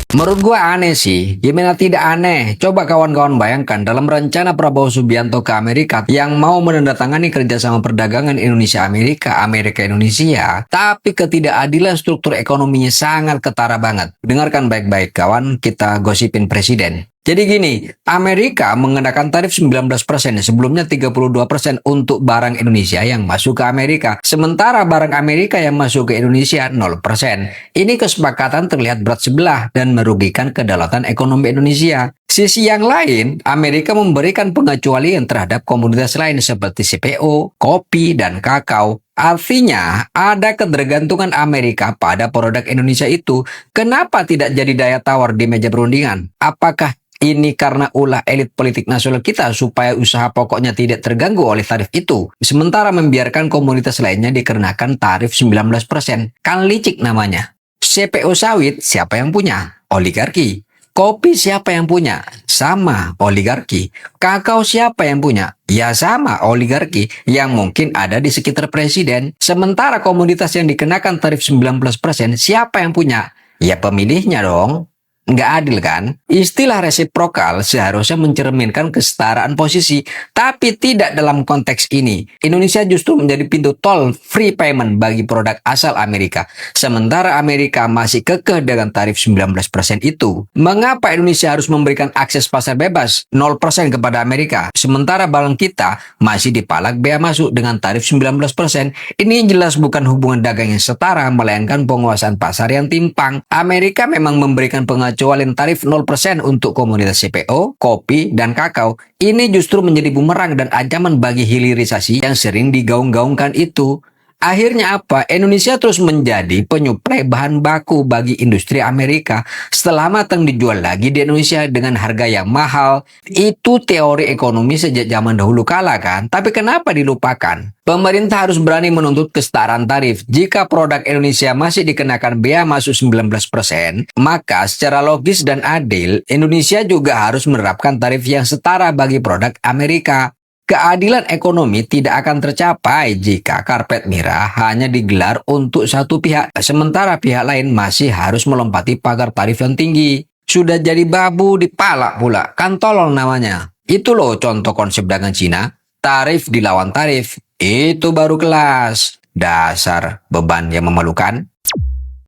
Menurut gua aneh sih, gimana tidak aneh? Coba kawan-kawan bayangkan dalam rencana Prabowo Subianto ke Amerika yang mau menandatangani kerjasama perdagangan Indonesia-Amerika, Amerika-Indonesia, tapi ketidakadilan struktur ekonominya sangat ketara banget. Dengarkan baik-baik kawan, kita gosipin presiden. Jadi gini, Amerika mengenakan tarif 19%, sebelumnya 32% untuk barang Indonesia yang masuk ke Amerika. Sementara barang Amerika yang masuk ke Indonesia 0%. Ini kesepakatan terlihat berat sebelah dan merugikan kedaulatan ekonomi Indonesia. Sisi yang lain, Amerika memberikan pengecualian terhadap komoditas lain seperti CPO, kopi, dan kakao. Artinya, ada ketergantungan Amerika pada produk Indonesia itu. Kenapa tidak jadi daya tawar di meja perundingan? Apakah ini karena ulah elit politik nasional kita supaya usaha pokoknya tidak terganggu oleh tarif itu, sementara membiarkan komoditas lainnya dikenakan tarif 19%. Kan licik namanya. CPO sawit siapa yang punya? Oligarki. Kopi siapa yang punya? Sama, oligarki. Kakao siapa yang punya? Ya sama, oligarki yang mungkin ada di sekitar presiden. Sementara komoditas yang dikenakan tarif 19% siapa yang punya? Ya pemilihnya dong. Nggak adil kan? Istilah resiprokal seharusnya mencerminkan kesetaraan posisi, tapi tidak dalam konteks ini. Indonesia justru menjadi pintu tol free payment bagi produk asal Amerika, sementara Amerika masih kekeh dengan tarif 19% itu. Mengapa Indonesia harus memberikan akses pasar bebas 0% kepada Amerika, sementara barang kita masih dipalak bea masuk dengan tarif 19%? Ini jelas bukan hubungan dagang yang setara, melainkan penguasaan pasar yang timpang. Amerika memang memberikan pengacuan tarif 0% untuk komoditas CPO, kopi, dan kakao. Ini justru menjadi bumerang dan ancaman bagi hilirisasi yang sering digaung-gaungkan itu. Akhirnya apa? Indonesia terus menjadi penyuplai bahan baku bagi industri Amerika setelah matang dijual lagi di Indonesia dengan harga yang mahal. Itu teori ekonomi sejak zaman dahulu kala kan? Tapi kenapa dilupakan? Pemerintah harus berani menuntut kesetaraan tarif. Jika produk Indonesia masih dikenakan bea masuk 19%, maka secara logis dan adil, Indonesia juga harus menerapkan tarif yang setara bagi produk Amerika. Keadilan ekonomi tidak akan tercapai jika karpet merah hanya digelar untuk satu pihak, sementara pihak lain masih harus melompati pagar tarif yang tinggi. Sudah jadi babu dipalak pula, kan tolol namanya. Itu loh contoh konsep dagang Cina, tarif dilawan tarif. Itu baru kelas. Dasar beban yang memalukan.